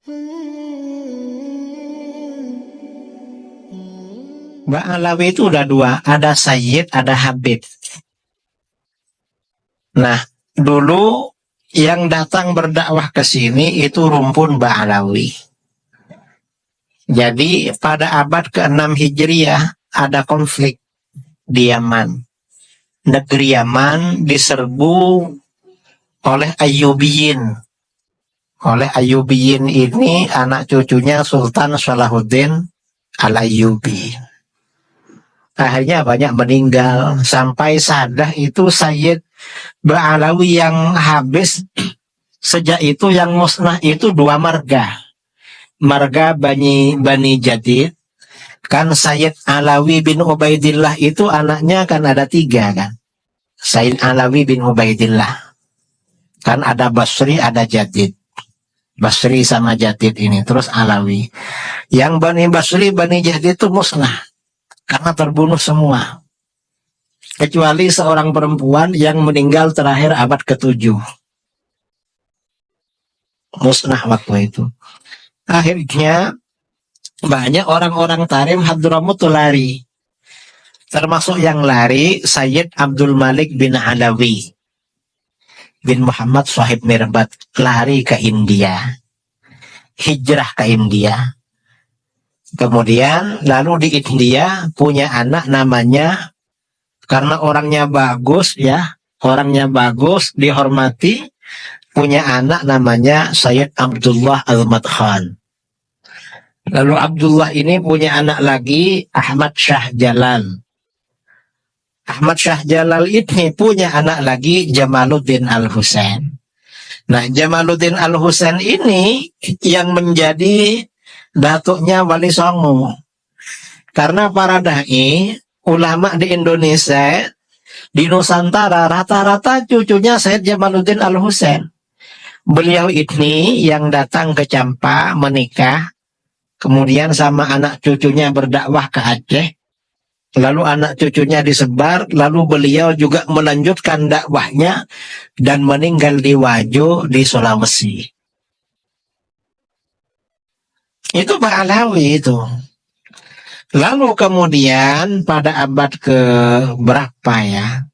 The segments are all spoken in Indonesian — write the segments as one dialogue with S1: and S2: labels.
S1: Mbak Alawi itu udah dua, ada Sayyid, ada Habib. Nah, dulu yang datang berdakwah ke sini itu rumpun Mbak Alawi. Jadi pada abad ke-6 Hijriah ada konflik di Yaman. Negeri Yaman diserbu oleh Ayyubiyin. Oleh Ayyubiyin ini anak cucunya Sultan Salahuddin Al-Ayyubi. Akhirnya banyak meninggal. Sampai Sadah itu Sayyid Ba'alawi yang habis. Sejak itu yang musnah itu dua marga. Marga Bani Jadid. Kan Sayyid Alawi bin Ubaidillah itu anaknya kan ada tiga kan. Sayyid Alawi bin Ubaidillah. Kan ada Basri, ada Jadid. Basri sama Jadid ini. Terus Alawi. Yang Bani Basri, Bani Jadid itu musnah. Karena terbunuh semua. Kecuali seorang perempuan yang meninggal terakhir abad ke-7. Musnah waktu itu. Akhirnya banyak orang-orang Tarim Hadramut lari. Termasuk yang lari Sayyid Abdul Malik bin Alawi bin Muhammad Sahib Mirbat, lari ke India. Hijrah ke India. Kemudian lalu di India punya anak namanya, karena orangnya bagus ya, orangnya bagus, dihormati, punya anak namanya Sayyid Abdullah Al-Madkhan. Lalu Abdullah ini punya anak lagi, Ahmad Shah Jalal. Ahmad Shah Jalal ini punya anak lagi, Jamaluddin Al-Husain. Nah, Jamaluddin Al-Husain ini yang menjadi datuknya Wali Songo. Karena para dai, ulama di Indonesia, di Nusantara, rata-rata cucunya Sayyid Jamaluddin Al-Husain. Beliau ini yang datang ke Campa menikah, kemudian sama anak cucunya berdakwah ke Aceh, lalu anak cucunya disebar, lalu beliau juga melanjutkan dakwahnya dan meninggal di Wajo di Sulawesi. Itu Pak Alawi itu. Lalu kemudian pada abad ke berapa ya?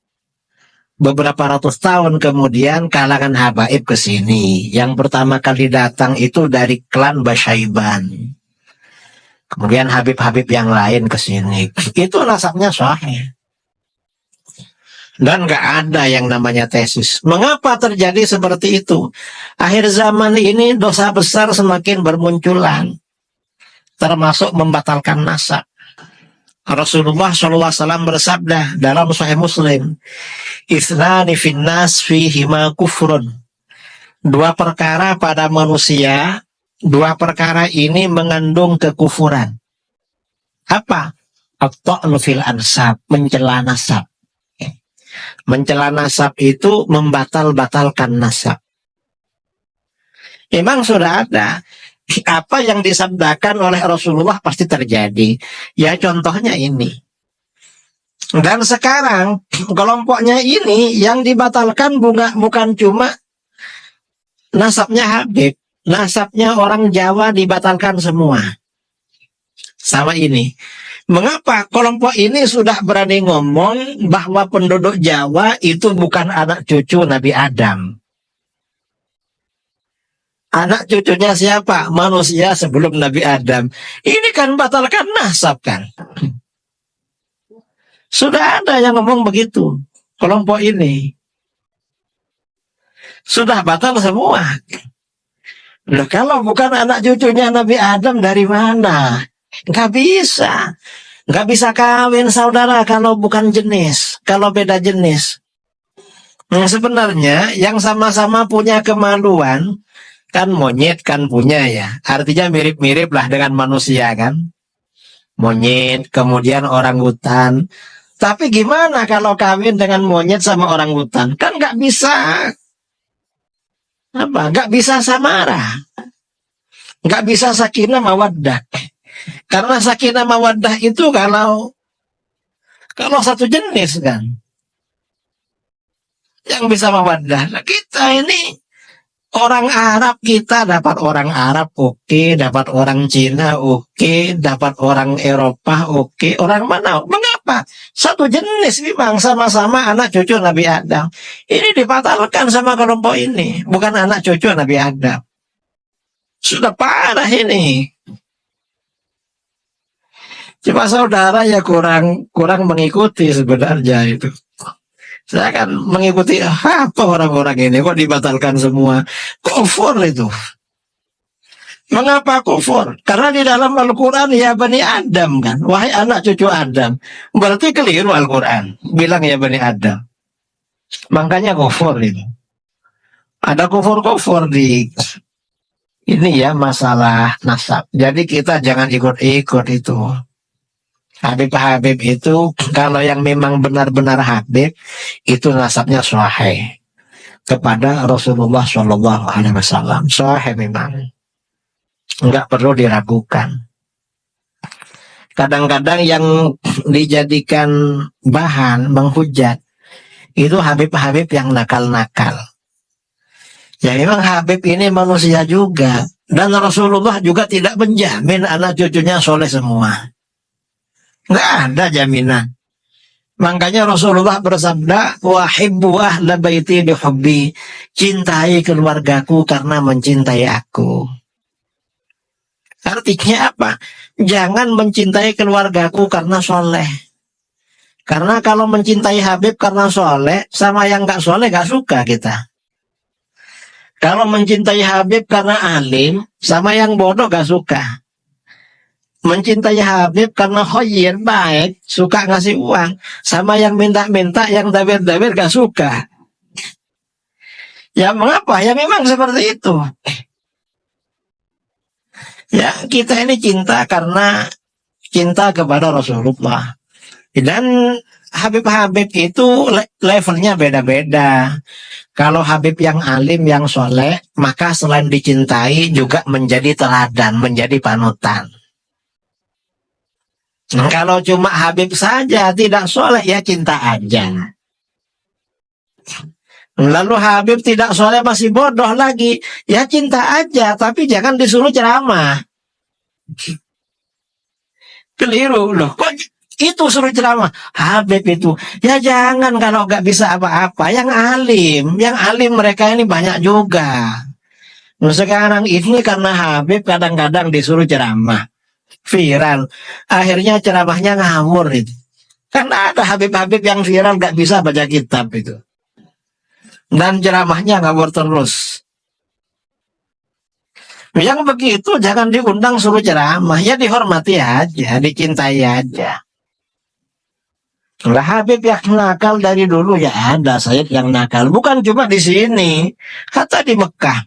S1: Beberapa ratus tahun kemudian kalangan habaib ke sini. Yang pertama kali datang itu dari klan Basyaiban. Kemudian Habib-Habib yang lain ke sini. Itu nasabnya sahih. Dan nggak ada yang namanya tesis. Mengapa terjadi seperti itu? Akhir zaman ini dosa besar semakin bermunculan. Termasuk membatalkan nasab. Rasulullah SAW bersabda dalam Sahih Muslim, "Ithnani finnas fihima kufrun." Dua perkara pada manusia, dua perkara ini mengandung kekufuran. Apa? At-ta'nu fil ansab, mencela nasab. Mencela nasab itu membatal-batalkan nasab. Memang sudah ada. Apa yang disabdakan oleh Rasulullah pasti terjadi. Ya contohnya ini. Dan sekarang kelompoknya ini yang dibatalkan bukan cuma nasabnya Habib. Nasabnya orang Jawa dibatalkan semua. Sama ini. Mengapa kelompok ini sudah berani ngomong bahwa penduduk Jawa itu bukan anak cucu Nabi Adam. Anak cucunya siapa? Manusia sebelum Nabi Adam. Ini kan batalkan nasab kan. Sudah ada yang ngomong begitu. Kelompok ini. Sudah batal semua. Loh, kalau bukan anak cucunya Nabi Adam dari mana? Nggak bisa. Nggak bisa kawin saudara kalau bukan jenis. Kalau beda jenis. Nah, sebenarnya yang sama-sama punya kemaluan, kan monyet kan punya ya. Artinya mirip-mirip lah dengan manusia kan. Monyet, kemudian orangutan. Tapi gimana kalau kawin dengan monyet sama orangutan? Kan nggak bisa. Apa? Nggak bisa samara. Nggak bisa sakinah mawaddah. Karena sakinah mawaddah itu kalau satu jenis kan. Yang bisa mawaddah. Nah, kita ini Orang Arab kita dapat orang Arab oke, dapat orang Cina oke, dapat orang Eropa oke, orang mana? Mengapa? Satu jenis memang sama-sama anak cucu Nabi Adam. Ini dibatalkan sama kelompok ini, bukan anak cucu Nabi Adam. Sudah parah ini. Cuma saudara ya kurang mengikuti sebenarnya itu. Saya akan mengikuti apa orang-orang ini kok dibatalkan semua. Kufur itu. Mengapa kufur? Karena di dalam Al-Quran ya Bani Adam kan. Wahai anak cucu Adam. Berarti keliru Al-Quran. Bilang ya Bani Adam. Makanya kufur itu. Ada kufur-kufur di ini ya masalah nasab. Jadi kita jangan ikut-ikut itu. Habib itu kalau yang memang benar-benar Habib itu nasabnya sahih kepada Rasulullah Shallallahu Alaihi Wasallam. Sahih memang, nggak perlu diragukan. Kadang-kadang yang dijadikan bahan menghujat itu Habib yang nakal-nakal. Ya memang Habib ini manusia juga, dan Rasulullah juga tidak menjamin anak cucunya soleh semua. Nggak ada jaminan. Makanya Rasulullah bersabda, wahibbu ahla baiti bihubbi. Cintai keluargaku karena mencintai aku. Artinya apa? Jangan mencintai keluargaku karena soleh. Karena kalau mencintai Habib karena soleh, sama yang nggak soleh nggak suka kita. Kalau mencintai Habib karena alim, sama yang bodoh nggak suka. Mencintai Habib karena khoyir, baik, suka ngasih uang, sama yang minta-minta, yang dawir-dawir gak suka. Ya mengapa? Ya memang seperti itu. Ya kita ini cinta karena cinta kepada Rasulullah. Dan Habib-Habib itu levelnya beda-beda. Kalau Habib yang alim, yang soleh, maka selain dicintai juga menjadi teladan, menjadi panutan. Kalau cuma Habib saja tidak soleh ya cinta aja. Lalu Habib tidak soleh masih bodoh lagi, ya cinta aja tapi jangan disuruh ceramah. Keliru loh, kok itu suruh ceramah Habib itu? Ya jangan kalau nggak bisa apa-apa. Yang alim mereka ini banyak juga. Nah, sekarang ini karena Habib kadang-kadang disuruh ceramah. Viral, akhirnya ceramahnya ngawur itu. Karena ada Habib-Habib yang viral gak bisa baca kitab itu, dan ceramahnya ngawur terus. Yang begitu jangan diundang suruh ceramah, ya dihormati aja, dicintai aja. Lah Habib yang nakal dari dulu ya ada Sayyid yang nakal, bukan cuma di sini, hatta di Mekah.